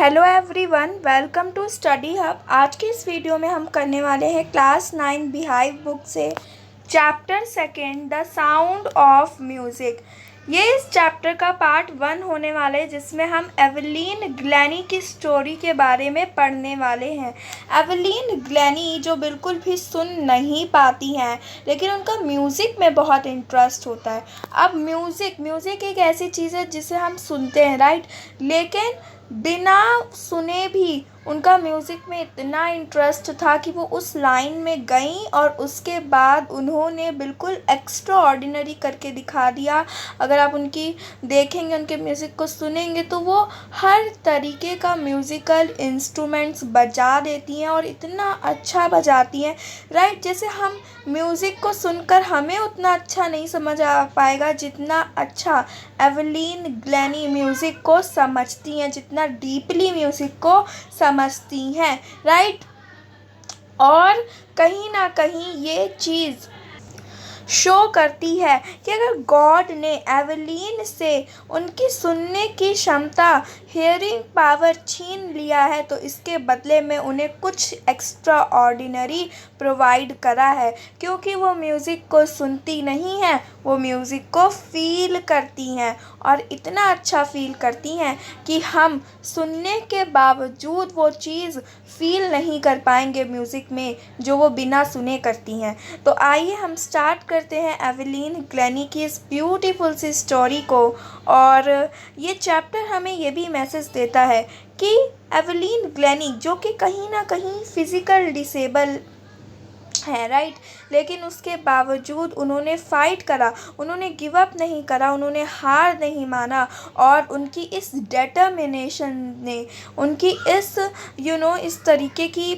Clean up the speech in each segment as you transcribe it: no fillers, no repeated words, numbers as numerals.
Hello everyone, welcome to study hub. आज के इस वीडियो में हम करने वाले हैं क्लास 9 बिहाइव बुक से chapter second the sound of music. ये इस चैप्टर का पार्ट 1 होने वाला है, जिसमें हम एवलीन ग्लैनी की स्टोरी के बारे में पढ़ने वाले हैं। एवलीन ग्लैनी जो बिल्कुल भी सुन नहीं पाती हैं, लेकिन उनका म्यूज़िक में बहुत इंटरेस्ट होता है। अब म्यूज़िक एक ऐसी चीज़ है जिसे हम सुनते हैं, राइट, लेकिन बिना सुने भी उनका म्यूज़िक में इतना इंटरेस्ट था कि वो उस लाइन में गईं और उसके बाद उन्होंने बिल्कुल एक्स्ट्रा ऑर्डिनरी करके दिखा दिया। अगर आप उनकी देखेंगे, उनके म्यूज़िक को सुनेंगे, तो वो हर तरीके का म्यूज़िकल इंस्ट्रूमेंट्स बजा देती हैं और इतना अच्छा बजाती हैं, राइट। जैसे हम म्यूज़िक को सुनकर हमें उतना अच्छा नहीं समझ आ पाएगा जितना अच्छा एवलीन ग्लैनी म्यूज़िक को समझती हैं, जितना डीपली म्यूज़िक को समझती हैं, राइट। और कहीं ना कहीं ये चीज़ शो करती है कि अगर गॉड ने एवलीन से उनकी सुनने की क्षमता, हियरिंग पावर छीन लिया है, तो इसके बदले में उन्हें कुछ एक्स्ट्रा ऑर्डिनरी प्रोवाइड करा है, क्योंकि वो म्यूज़िक को सुनती नहीं हैं, वो म्यूज़िक को फील करती हैं और इतना अच्छा फील करती हैं कि हम सुनने के बावजूद वो चीज़ फील नहीं कर पाएंगे म्यूज़िक में, जो वो बिना सुने करती हैं। तो आइए हम स्टार्ट करते हैं एवलीन ग्लैनी की इस ब्यूटीफुल सी स्टोरी को। और ये चैप्टर हमें ये भी मैसेज देता है कि एवलीन ग्लैनी, जो कि कहीं ना कहीं फ़िज़िकल डिसेबल है, राइट, लेकिन उसके बावजूद उन्होंने फ़ाइट करा, उन्होंने गिव अप नहीं करा, उन्होंने हार नहीं माना। और उनकी इस डिटर्मिनेशन ने, उनकी इस इस तरीके की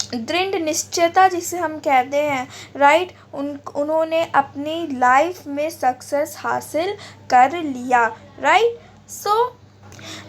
दृढ़ निश्चयता जिसे हम कहते हैं, राइट, उन्होंने अपनी लाइफ में सक्सेस हासिल कर लिया, right. So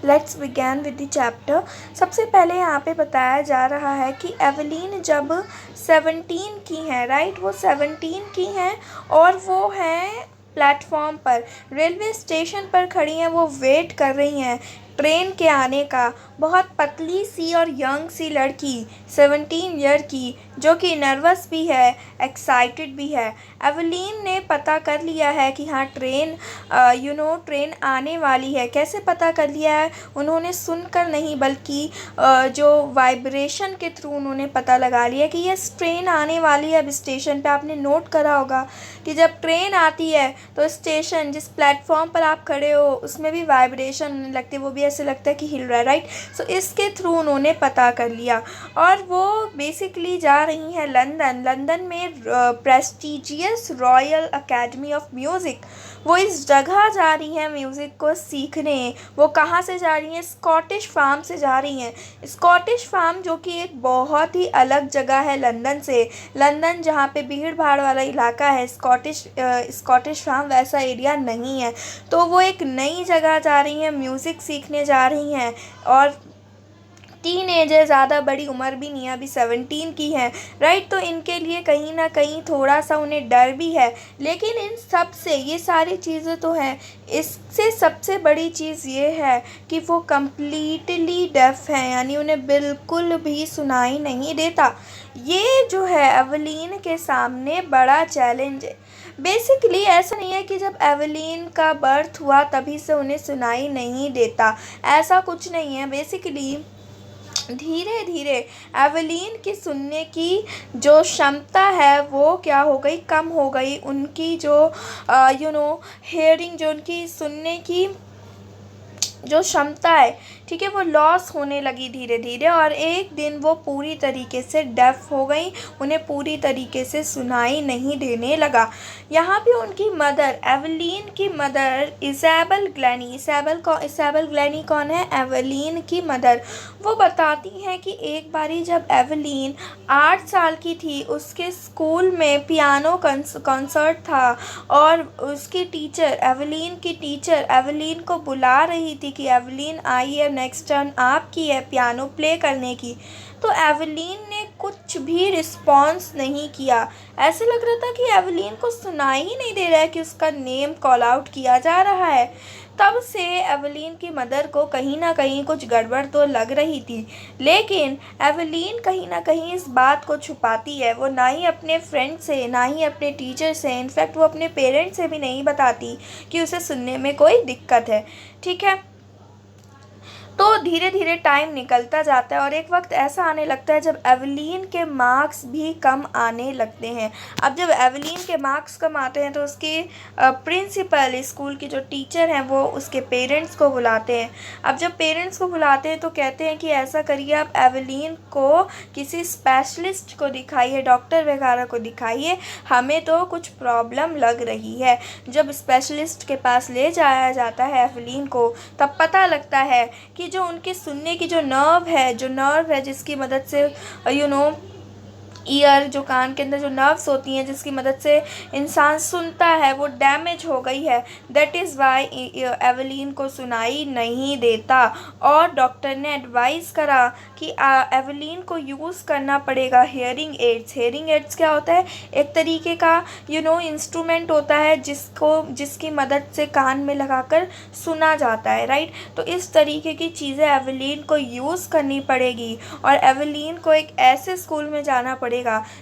let's began with the chapter. सबसे पहले यहाँ पे बताया जा रहा है कि एवलीन जब 17 की हैं, राइट, वो 17 की हैं और वो हैं प्लेटफॉर्म पर, रेलवे स्टेशन पर खड़ी हैं। वो वेट कर रही हैं ट्रेन के आने का। बहुत पतली सी और यंग सी लड़की, 17 ईयर की, जो कि नर्वस भी है, एक्साइटेड भी है। एवलीन ने पता कर लिया है कि हाँ, ट्रेन आने वाली है। कैसे पता कर लिया है? उन्होंने सुनकर नहीं, बल्कि जो वाइब्रेशन के थ्रू उन्होंने पता लगा लिया कि ये ट्रेन आने वाली है। अब स्टेशन पे आपने नोट करा होगा कि जब ट्रेन आती है तो स्टेशन, जिस प्लेटफॉर्म पर आप खड़े हो, उसमें भी वाइब्रेशन होने लगती है, वो भी ऐसे लगता है कि हिल रहा है, राइट। सो इसके थ्रू उन्होंने पता कर लिया और वो बेसिकली जा रही हैं लंदन में prestigious royal academy of music. वो इस जगह जा रही हैं म्यूज़िक को सीखने। वो कहाँ से जा रही हैं? स्कॉटिश फार्म से जा रही हैं। स्कॉटिश फार्म जो कि एक बहुत ही अलग जगह है लंदन से। लंदन जहाँ पे भीड़ भाड़ वाला इलाका है, स्कॉटिश फार्म वैसा एरिया नहीं है। तो वो एक नई जगह जा रही हैं, म्यूज़िक सीखने जा रही हैं। और टीन है, ज़्यादा बड़ी उम्र भी नहीं है, अभी 17 की है, राइट। तो इनके लिए कहीं ना कहीं थोड़ा सा उन्हें डर भी है, लेकिन इन सब से, ये सारी चीज़ें तो हैं, इससे सबसे बड़ी चीज़ ये है कि वो कम्प्लीटली डेफ हैं, यानी उन्हें बिल्कुल भी सुनाई नहीं देता। ये जो है एवलीन के सामने बड़ा चैलेंज है। बेसिकली ऐसा नहीं है कि जब एवलीन का बर्थ हुआ तभी से उन्हें सुनाई नहीं देता, ऐसा कुछ नहीं है। बेसिकली धीरे धीरे एवलीन की सुनने की जो क्षमता है वो क्या हो गई, कम हो गई। उनकी जो हियरिंग, जो उनकी सुनने की जो क्षमता है, ठीक है, वो लॉस होने लगी धीरे धीरे, और एक दिन वो पूरी तरीके से डेफ हो गई, उन्हें पूरी तरीके से सुनाई नहीं देने लगा। यहाँ पे उनकी मदर, एवलीन की मदर इज़ाबेल ग्लैनी कौन है? एवलीन की मदर। वो बताती हैं कि एक बारी जब एवलीन 8 साल की थी, उसके स्कूल में पियानो कॉन्सर्ट था और उसकी टीचर, एवलीन की टीचर एवलीन को बुला रही थी कि एवलीन आइए, नेक्स्ट टर्न आपकी है पियानो प्ले करने की। तो एवलीन ने कुछ भी रिस्पॉन्स नहीं किया। ऐसे लग रहा था कि एवलीन को सुनाई ही नहीं दे रहा है कि उसका नेम कॉल आउट किया जा रहा है। तब से एवलीन की मदर को कहीं ना कहीं कुछ गड़बड़ तो लग रही थी, लेकिन एवलीन कहीं ना कहीं इस बात को छुपाती है। वो ना ही अपने फ्रेंड से, ना ही अपने टीचर से, इनफैक्ट वो अपने पेरेंट्स से भी नहीं बताती कि उसे सुनने में कोई दिक्कत है। ठीक है, तो धीरे धीरे टाइम निकलता जाता है और एक वक्त ऐसा आने लगता है जब एवलीन के मार्क्स भी कम आने लगते हैं। अब जब एवलीन के मार्क्स कम आते हैं तो उसके प्रिंसिपल, स्कूल की जो टीचर हैं, वो उसके पेरेंट्स को बुलाते हैं। अब जब पेरेंट्स को बुलाते हैं तो कहते हैं कि ऐसा करिए, आप एवलीन को किसी स्पेशलिस्ट को दिखाइए, डॉक्टर वगैरह को दिखाइए, हमें तो कुछ प्रॉब्लम लग रही है। जब स्पेशलिस्ट के पास ले जाया जाता है एवलीन को, तब पता लगता है कि जो उनके सुनने की जो नर्व है जिसकी मदद से ईयर, जो कान के अंदर जो नर्व्स होती हैं जिसकी मदद से इंसान सुनता है, वो डैमेज हो गई है। दैट इज़ वाई एवलीन को सुनाई नहीं देता और डॉक्टर ने एडवाइस करा कि एवलीन को यूज़ करना पड़ेगा हेयरिंग एड्स। हेयरिंग एड्स क्या होता है? एक तरीके का इंस्ट्रूमेंट होता है जिसकी मदद से कान में लगाकर सुना जाता है, राइट। तो इस तरीके की चीज़ें एवलीन को यूज़ करनी पड़ेगी और एवलीन को एक ऐसे स्कूल में जाना पड़ेगा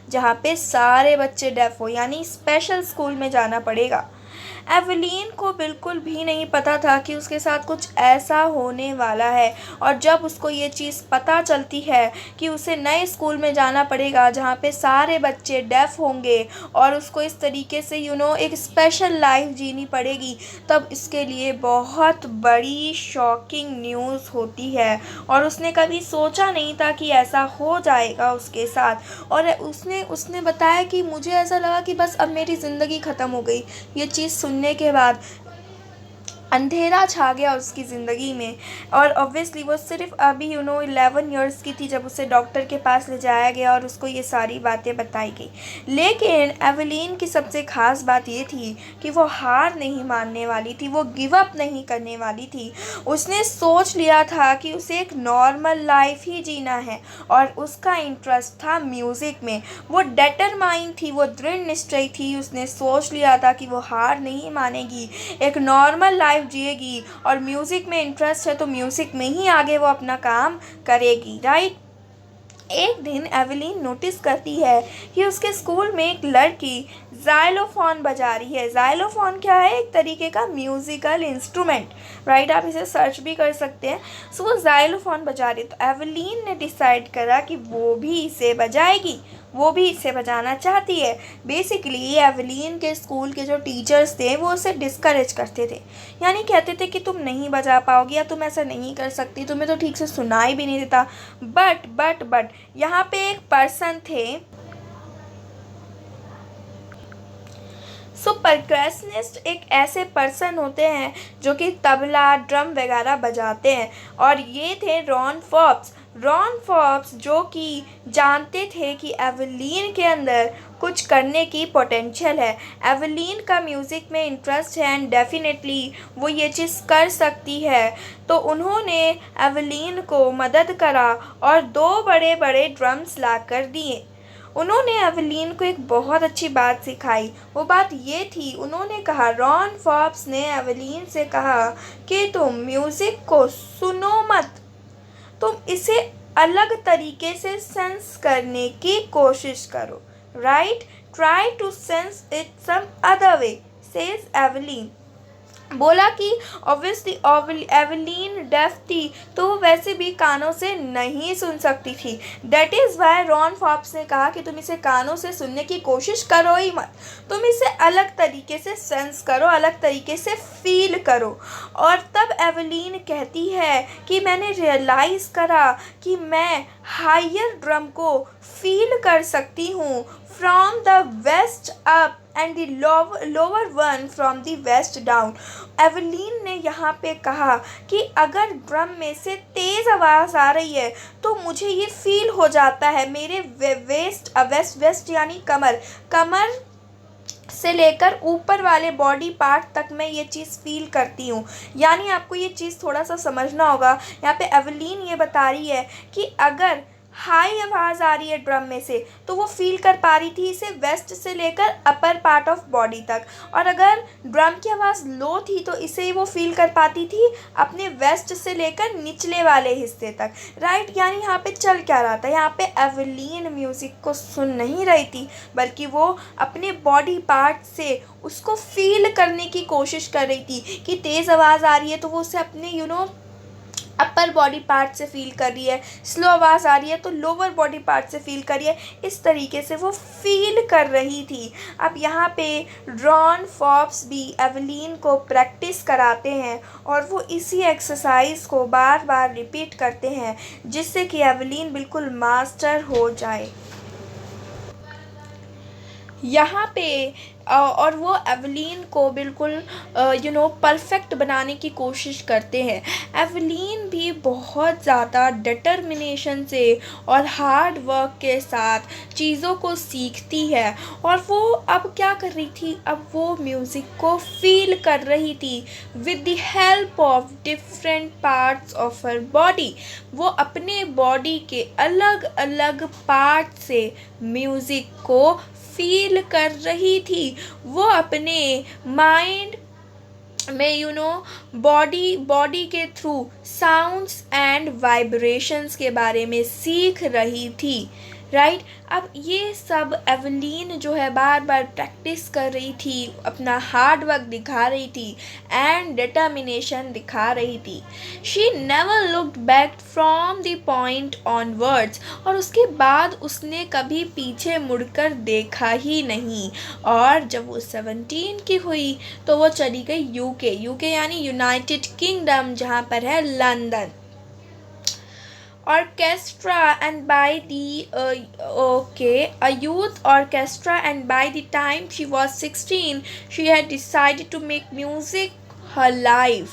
जहाँ पे सारे बच्चे डेफ हो, यानी स्पेशल स्कूल में जाना पड़ेगा। एवलीन को बिल्कुल भी नहीं पता था कि उसके साथ कुछ ऐसा होने वाला है और जब उसको ये चीज़ पता चलती है कि उसे नए स्कूल में जाना पड़ेगा जहाँ पे सारे बच्चे डेफ होंगे और उसको इस तरीके से एक स्पेशल लाइफ जीनी पड़ेगी, तब इसके लिए बहुत बड़ी शॉकिंग न्यूज़ होती है और उसने कभी सोचा नहीं था कि ऐसा हो जाएगा उसके साथ। और उसने बताया कि मुझे ऐसा लगा कि बस अब मेरी ज़िंदगी ख़त्म हो गई। ये चीज़ सुनने के बाद अंधेरा छा गया उसकी ज़िंदगी में और ऑब्वियसली वो सिर्फ अभी 11 इयर्स की थी जब उसे डॉक्टर के पास ले जाया गया और उसको ये सारी बातें बताई गई। लेकिन एवलीन की सबसे ख़ास बात ये थी कि वो हार नहीं मानने वाली थी, वो गिव अप नहीं करने वाली थी। उसने सोच लिया था कि उसे एक नॉर्मल लाइफ ही जीना है और उसका इंटरेस्ट था म्यूज़िक में। वो डिटरमाइन थी, वो दृढ़ निश्चयी थी। उसने सोच लिया था कि वो हार नहीं मानेगी, एक नॉर्मल लाइफ जिएगी और म्यूज़िक में इंटरेस्ट है तो म्यूज़िक में ही आगे वो अपना काम करेगी, राइट। एक दिन एवलीन नोटिस करती है कि उसके स्कूल में एक लड़की ज़ाइलोफ़ोन बजा रही है। ज़ाइलोफ़ोन क्या है? एक तरीके का म्यूज़िकल इंस्ट्रूमेंट, राइट। आप इसे सर्च भी कर सकते हैं। सो वो ज़ाइलोफ़ोन बजा रही है तो एवलीन ने डिसाइड करा कि वो भी इसे बजाएगी, वो भी इसे बजाना चाहती है। बेसिकली एवलीन के स्कूल के जो टीचर्स थे वो उसे डिस्करेज करते थे, यानी कहते थे कि तुम नहीं बजा पाओगी या तुम ऐसा नहीं कर सकती, तुम्हें तो ठीक से सुनाई भी नहीं देता। बट यहाँ पे एक पर्सन थे। परकशनिस्ट एक ऐसे पर्सन होते हैं जो कि तबला, ड्रम वगैरह बजाते हैं और ये थे रॉन फॉप्स जो कि जानते थे कि एवलीन के अंदर कुछ करने की पोटेंशियल है। एवलीन का म्यूज़िक में इंटरेस्ट है एंड डेफिनेटली वो ये चीज़ कर सकती है। तो उन्होंने एवलीन को मदद करा और 2 बड़े बड़े ड्रम्स ला कर दिए। उन्होंने एवलीन को एक बहुत अच्छी बात सिखाई। वो बात ये थी, उन्होंने कहा, रॉन फॉप्स ने एवलीन से कहा कि तुम म्यूज़िक को सुनो मत, तुम इसे अलग तरीके से सेंस करने की कोशिश करो, right. Try to sense it some other way, says Evelyn. बोला कि ऑब्वियसली एवलीन डेफ थी तो वो वैसे भी कानों से नहीं सुन सकती थी। दैट इज़ वाई रॉन फॉप्स ने कहा कि तुम इसे कानों से सुनने की कोशिश करो ही मत, तुम इसे अलग तरीके से सेंस करो, अलग तरीके से फील करो। और तब एवलीन कहती है कि मैंने रियलाइज़ करा कि मैं हायर ड्रम को फील कर सकती हूँ from the waist up and the lower one from the waist down. Evelyn ने यहाँ पे कहा कि अगर ड्रम में से तेज़ आवाज़ आ रही है तो मुझे ये फील हो जाता है, मेरे वेस्ट यानी कमर से लेकर ऊपर वाले बॉडी पार्ट तक मैं ये चीज़ फील करती हूँ। यानी आपको ये चीज़ थोड़ा सा समझना होगा। यहाँ पे एवलीन ये बता रही है कि अगर हाई आवाज़ आ रही है ड्रम में से, तो वो फील कर पा रही थी इसे वेस्ट से लेकर अपर पार्ट ऑफ बॉडी तक। और अगर ड्रम की आवाज़ लो थी तो इसे वो फील कर पाती थी अपने वेस्ट से लेकर निचले वाले हिस्से तक, राइट। यानी यहाँ पे चल क्या रहा था, यहाँ पे एवलीन म्यूज़िक को सुन नहीं रही थी, बल्कि वो अपने बॉडी पार्ट से उसको फील करने की कोशिश कर रही थी कि तेज़ आवाज़ आ रही है तो वो उसे अपने अपर बॉडी पार्ट से फील कर रही है, स्लो आवाज़ आ रही है तो लोअर बॉडी पार्ट से फील कर रही है। इस तरीके से वो फील कर रही थी। अब यहाँ पे रॉन फॉब्स भी एवलीन को प्रैक्टिस कराते हैं और वो इसी एक्सरसाइज को बार बार रिपीट करते हैं, जिससे कि एवलीन बिल्कुल मास्टर हो जाए। यहाँ पे और वो एवलीन को बिल्कुल परफेक्ट बनाने की कोशिश करते हैं। एवलीन भी बहुत ज़्यादा डिटर्मिनेशन से और हार्ड वर्क के साथ चीज़ों को सीखती है, और वो अब क्या कर रही थी, अब वो म्यूज़िक को फील कर रही थी with the help of different parts of her body. वो अपने बॉडी के अलग अलग पार्ट से म्यूज़िक को फील कर रही थी। वो अपने माइंड में बॉडी के थ्रू साउंड्स एंड वाइब्रेशंस के बारे में सीख रही थी, राइट। अब ये सब एवलीन जो है बार बार प्रैक्टिस कर रही थी, अपना हार्ड वर्क दिखा रही थी एंड डिटर्मिनेशन दिखा रही थी। She never looked back from the point onwards, और उसके बाद उसने कभी पीछे मुड़कर देखा ही नहीं। और जब वो 17 की हुई तो वो चली गई यूके यानी यूनाइटेड किंगडम, जहाँ पर है London. Orchestra, and by a youth orchestra, and by the time she was 16 she had decided to make music her life।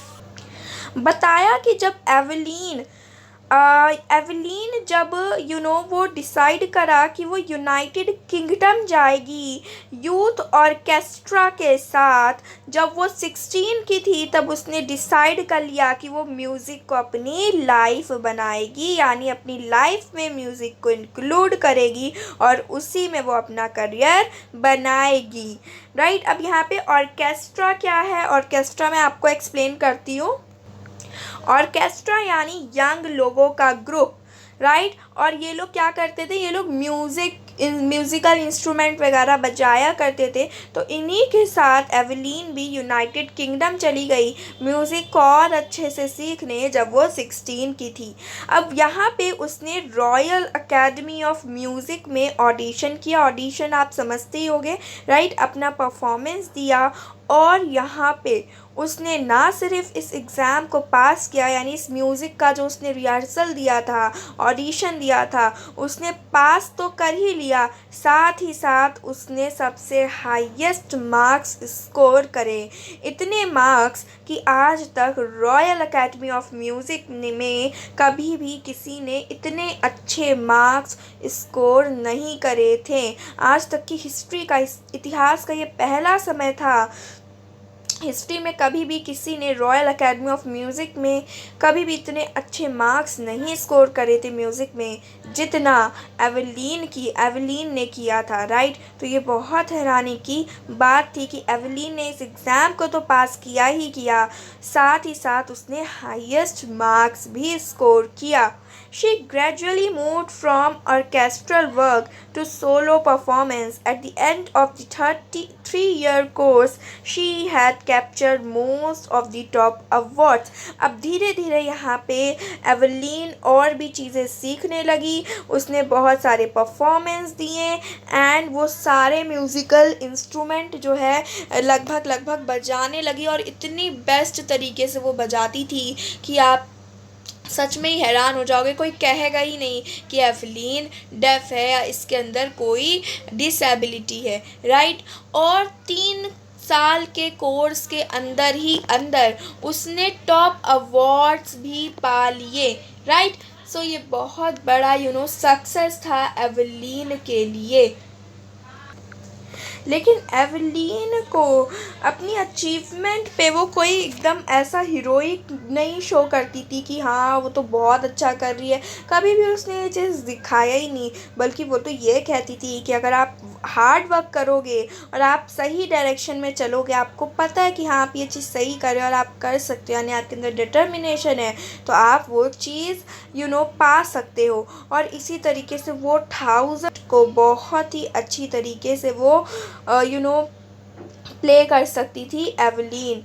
बताया कि जब एवलीन जब वो डिसाइड करा कि वो यूनाइटेड किंगडम जाएगी यूथ ऑर्केस्ट्रा के साथ, जब वो 16 की थी तब उसने डिसाइड कर लिया कि वो म्यूज़िक को अपनी लाइफ बनाएगी, यानी अपनी लाइफ में म्यूज़िक को इंक्लूड करेगी और उसी में वो अपना करियर बनाएगी, राइट। अब यहाँ पे ऑर्केस्ट्रा क्या है, ऑर्केस्ट्रा मैं आपको एक्सप्लेन करती हूँ। ऑर्केस्ट्रा यानी यंग लोगों का ग्रुप, राइट। और ये लोग क्या करते थे, ये लोग म्यूज़िकल इंस्ट्रूमेंट वगैरह बजाया करते थे। तो इन्हीं के साथ एवलीन भी यूनाइटेड किंगडम चली गई म्यूज़िक को और अच्छे से सीखने, जब वो 16 की थी। अब यहाँ पे उसने रॉयल अकेडमी ऑफ म्यूज़िक में ऑडिशन किया। ऑडिशन आप समझते ही होंगे, राइट। अपना परफॉर्मेंस दिया और यहाँ पे उसने ना सिर्फ इस एग्ज़ाम को पास किया, यानी इस म्यूज़िक का जो उसने रिहर्सल दिया था, ऑडिशन दिया था, उसने पास तो कर ही लिया, साथ ही साथ उसने सबसे हाईएस्ट मार्क्स स्कोर करे। इतने मार्क्स कि आज तक रॉयल अकेडमी ऑफ म्यूज़िक में कभी भी किसी ने इतने अच्छे मार्क्स स्कोर नहीं करे थे। आज तक की हिस्ट्री का, इतिहास का ये पहला समय था, हिस्ट्री में कभी भी किसी ने रॉयल अकेडमी ऑफ म्यूज़िक में कभी भी इतने अच्छे मार्क्स नहीं स्कोर करे थे म्यूज़िक में, जितना एवलीन ने किया था, राइट। तो ये बहुत हैरानी की बात थी कि एवलीन ने इस एग्ज़ाम को तो पास किया ही किया, साथ ही साथ उसने हाईएस्ट मार्क्स भी स्कोर किया। She gradually moved from orchestral work to solo performance. At the end of the 33-year course, she had captured most of the top awards. अब धीरे धीरे यहाँ पे एवलीन और भी चीज़ें सीखने लगी, उसने बहुत सारे परफॉर्मेंस दिए एंड वो सारे म्यूज़िकल इंस्ट्रूमेंट जो है लगभग बजाने लगी, और इतनी बेस्ट तरीके से वो बजाती थी कि आप सच में ही हैरान हो जाओगे। कोई कहेगा ही नहीं कि एवलीन डेफ है या इसके अंदर कोई डिसेबिलिटी है, राइट। और 3 साल के कोर्स के अंदर ही अंदर उसने टॉप अवार्ड्स भी पा लिए, राइट। सो ये बहुत बड़ा सक्सेस था एवलीन के लिए। लेकिन एवलीन को अपनी अचीवमेंट पे वो कोई एकदम ऐसा हीरोइक नहीं शो करती थी कि हाँ वो तो बहुत अच्छा कर रही है। कभी भी उसने ये चीज़ दिखाया ही नहीं, बल्कि वो तो ये कहती थी कि अगर आप हार्ड वर्क करोगे और आप सही डायरेक्शन में चलोगे, आपको पता है कि हाँ आप ये चीज़ सही कर रहे हो और आप कर सकते हो, यानी आपके अंदर डिटर्मिनेशन है, तो आप वो चीज़ पा सकते हो। और इसी तरीके से वो 1000 को बहुत ही अच्छी तरीके से वो प्ले कर सकती थी एवलीन।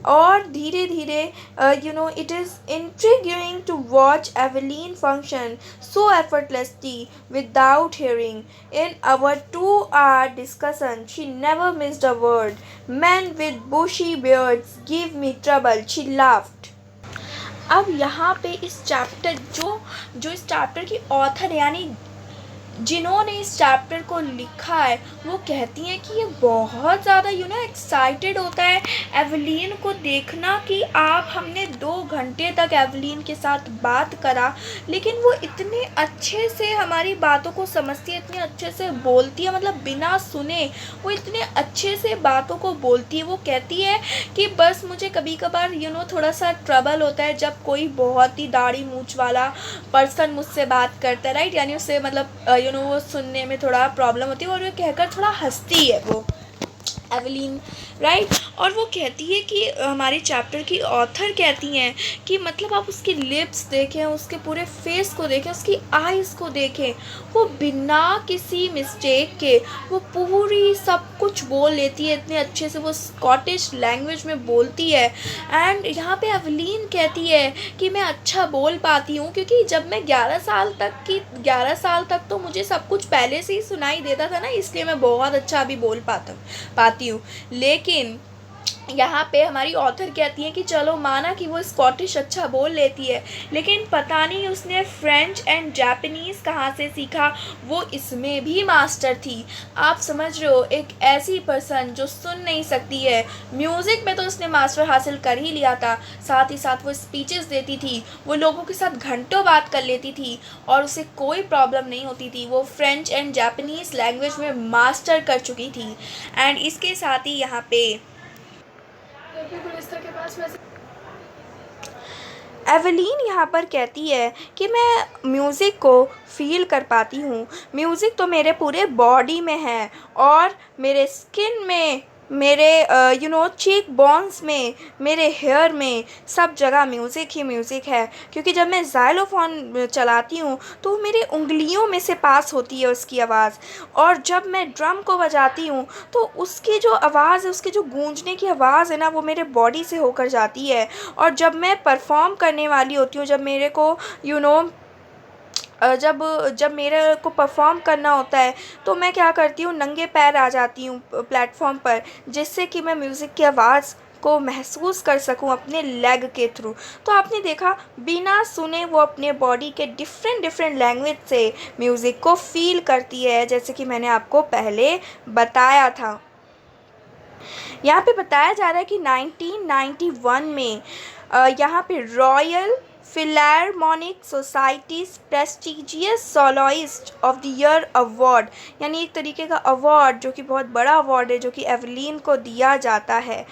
और धीरे धीरे it is intriguing to watch Evelyn function so effortlessly without hearing. In our 2-hour discussion, she never missed a word. Men with bushy beards give me trouble, she laughed. अब यहाँ पे इस चैप्टर जो इस chapter की author यानी जिन्होंने इस चैप्टर को लिखा है, वो कहती हैं कि ये बहुत ज़्यादा एक्साइटेड होता है एवलीन को देखना कि आप हमने 2 घंटे तक एवलीन के साथ बात करा, लेकिन वो इतने अच्छे से हमारी बातों को समझती है, इतने अच्छे से बोलती है, मतलब बिना सुने वो इतने अच्छे से बातों को बोलती है। वो कहती है कि बस मुझे कभी कभार थोड़ा सा ट्रबल होता है जब कोई बहुत ही दाढ़ी मूंछ वाला पर्सन मुझसे बात करता है, राइट, यानी उससे मतलब वो सुनने में थोड़ा प्रॉब्लम होती है और वो कहकर थोड़ा हंसती है वो एवलीन, राइट। और वो कहती है कि हमारे चैप्टर की ऑथर कहती हैं कि मतलब आप उसकी लिप्स देखें, उसके पूरे फेस को देखें, उसकी आइज़ को देखें, वो बिना किसी मिस्टेक के वो पूरी सब कुछ बोल लेती है, इतने अच्छे से वो स्कॉटिश लैंग्वेज में बोलती है। एंड यहाँ पे एवलीन कहती है कि मैं अच्छा बोल पाती हूँ क्योंकि जब मैं 11 साल तक तो मुझे सब कुछ पहले से ही सुनाई देता था ना, इसलिए मैं बहुत अच्छा अभी बोल पाती हूँ। लेकिन यहाँ पे हमारी ऑथर कहती है कि चलो माना कि वो स्कॉटिश अच्छा बोल लेती है, लेकिन पता नहीं उसने फ्रेंच एंड जापानीज़ कहाँ से सीखा, वो इसमें भी मास्टर थी। आप समझ रहे हो, एक ऐसी पर्सन जो सुन नहीं सकती है, म्यूज़िक में तो उसने मास्टर हासिल कर ही लिया था, साथ ही साथ वो स्पीचेस देती थी, वो लोगों के साथ घंटों बात कर लेती थी और उसे कोई प्रॉब्लम नहीं होती थी। वो फ्रेंच एंड जापानीज़ लैंग्वेज में मास्टर कर चुकी थी। एंड इसके साथ ही यहाँ पे एवलीन यहाँ पर कहती है कि मैं म्यूज़िक को फ़ील कर पाती हूँ, म्यूज़िक तो मेरे पूरे बॉडी में है और मेरे स्किन में, मेरे चीक बोन्स में, मेरे हेयर में, सब जगह म्यूज़िक ही म्यूज़िक है। क्योंकि जब मैं ज़ाइलोफ़ोन चलाती हूँ तो मेरी उंगलियों में से पास होती है उसकी आवाज़, और जब मैं ड्रम को बजाती हूँ तो उसकी जो आवाज़ है, उसकी जो गूंजने की आवाज़ है ना, वो मेरे बॉडी से होकर जाती है। और जब मैं परफॉर्म करने वाली होती हूँ, जब मेरे को जब मेरे को परफॉर्म करना होता है तो मैं क्या करती हूँ, नंगे पैर आ जाती हूँ प्लेटफॉर्म पर, जिससे कि मैं म्यूज़िक की आवाज़ को महसूस कर सकूं अपने लेग के थ्रू। तो आपने देखा, बिना सुने वो अपने बॉडी के डिफरेंट लैंग्वेज से म्यूज़िक को फ़ील करती है, जैसे कि मैंने आपको पहले बताया था। यहाँ पे बताया जा रहा है कि 1991 में यहाँ पे royal Philharmonic societies prestigious soloist of the year award, यानी एक तरीके का अवार्ड जो कि बहुत बड़ा अवार्ड है, जो कि एवलीन को दिया जाता है।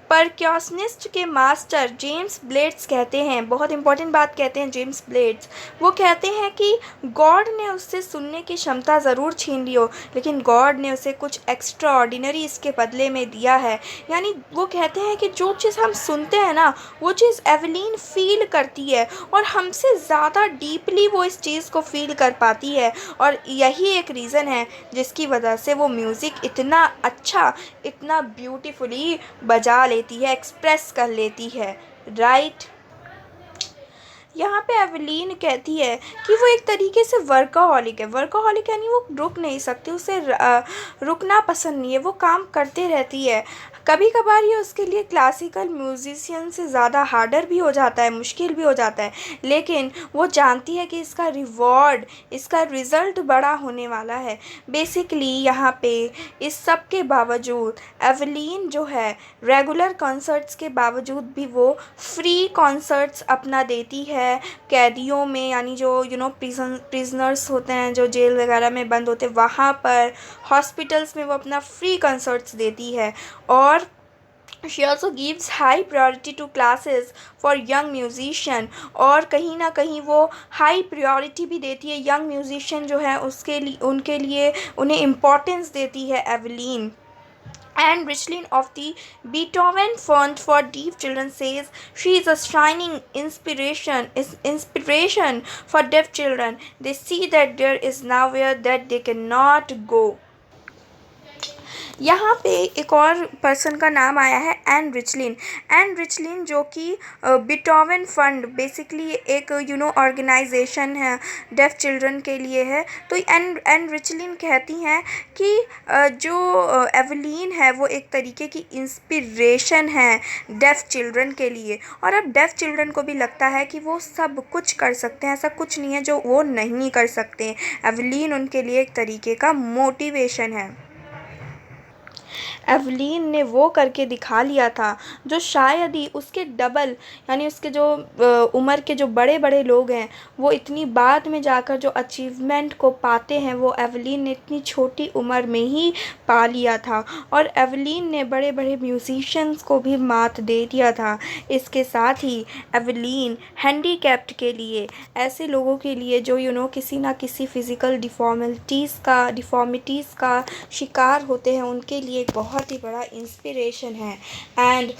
परक्योसनिस्ट के मास्टर जेम्स ब्लेड्स कहते हैं, बहुत इंपॉर्टेंट बात कहते हैं जेम्स ब्लेड्स, वो कहते हैं कि गॉड ने उससे सुनने की क्षमता ज़रूर छीन ली हो, लेकिन गॉड ने उसे कुछ एक्स्ट्रा ऑर्डिनरी इसके बदले में दिया है। यानी वो कहते हैं कि जो चीज़ हम सुनते हैं ना, वो चीज़ एवलीन फ़ील करती है और हमसे ज़्यादा डीपली वो इस चीज़ को फ़ील कर पाती है, और यही एक रीज़न है जिसकी वजह से वो म्यूज़िक इतना अच्छा, इतना ब्यूटीफुली बजा लेती है, एक्सप्रेस कर लेती है, राइट। यहाँ पे एवलीन कहती है कि वो एक तरीके से वर्काहॉलिक है। वर्काहॉलिक यानी वो रुक नहीं सकती, उसे रुकना पसंद नहीं है, वो काम करते रहती है। कभी कभार ये उसके लिए क्लासिकल म्यूजिशियन से ज़्यादा हार्डर भी हो जाता है, मुश्किल भी हो जाता है, लेकिन वो जानती है कि इसका रिवॉर्ड, इसका रिज़ल्ट बड़ा होने वाला है। बेसिकली यहाँ पे इस सब के बावजूद एवलीन जो है, रेगुलर कॉन्सर्ट्स के बावजूद भी वो फ्री कॉन्सर्ट्स अपना देती है है कैदियों में, यानी जो प्रिजनर्स होते हैं जो जेल वगैरह में बंद होते हैं वहाँ पर, हॉस्पिटल्स में वो अपना फ्री कंसर्ट्स देती है। और she also gives high priority to classes for young musician, और कहीं ना कहीं वो हाई प्रायोरिटी भी देती है यंग म्यूजिशियन जो है उसके लिए, उनके लिए उन्हें इम्पोर्टेंस देती है aeolian. And Richlin of the Beethoven Fund for Deaf Children says she is a shining inspiration for deaf children. They see that there is nowhere that they cannot go. यहाँ पे एक और पर्सन का नाम आया है एन रिचलिन। एन रिचलिन जो कि बीटोवन फंड बेसिकली एक ऑर्गेनाइजेशन है डेफ चिल्ड्रन के लिए है। तो एन रिचलिन कहती हैं कि जो एवलीन है वो एक तरीके की इंस्पिरेशन है डेफ चिल्ड्रन के लिए, और अब डेफ चिल्ड्रन को भी लगता है कि वो सब कुछ कर सकते हैं, ऐसा कुछ नहीं है जो वो नहीं कर सकते। एवलीन उनके लिए एक तरीके का मोटिवेशन है। एवलीन ने वो करके दिखा लिया था जो शायद ही उसके डबल, यानी उसके जो उम्र के जो बड़े बड़े लोग हैं वो इतनी बाद में जाकर जो अचीवमेंट को पाते हैं वो एवलीन ने इतनी छोटी उम्र में ही पा लिया था। और एवलीन ने बड़े बड़े म्यूजिशियंस को भी मात दे दिया था। इसके साथ ही एवलीन हैंडीकैप्ड के लिए, ऐसे लोगों के लिए जो किसी ना किसी फ़िज़िकल डिफ़ॉर्मिटीज़ का शिकार होते हैं, उनके लिए एक बहुत ही बड़ा इंस्पिरेशन है। एंड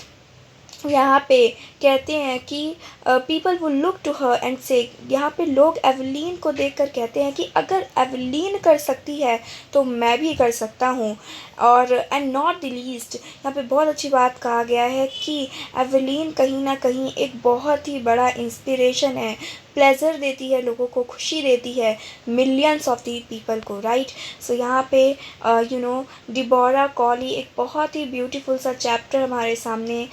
यहाँ पे कहते हैं कि people will look to her and से, यहाँ पे लोग एवलीन को देखकर कहते हैं कि अगर एवलीन कर सकती है तो मैं भी कर सकता हूँ। और एंड नॉट द लीस्ट, यहाँ पे बहुत अच्छी बात कहा गया है कि एवलीन कहीं ना कहीं एक बहुत ही बड़ा इंस्पिरेशन है, प्लेज़र देती है लोगों को, खुशी देती है मिलियंस ऑफ दी पीपल को, राइट। सो यहाँ पे डिबोरा कॉली एक बहुत ही ब्यूटीफुल सा चैप्टर हमारे सामने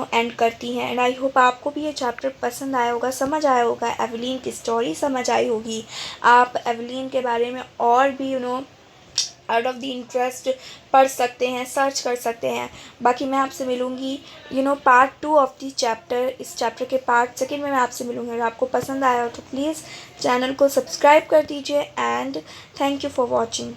एंड करती हैं। एंड आई होप आपको भी ये चैप्टर पसंद आया होगा, समझ आया होगा, एवलीन की स्टोरी समझ आई होगी। आप एवलीन के बारे में और भी आउट ऑफ द इंटरेस्ट पढ़ सकते हैं, सर्च कर सकते हैं। बाकी मैं आपसे मिलूँगी पार्ट 2 ऑफ दी चैप्टर, इस चैप्टर के पार्ट 2 में मैं आपसे मिलूँगी। अगर आपको पसंद आया हो तो प्लीज़ चैनल को सब्सक्राइब कर दीजिए। And thank you for watching.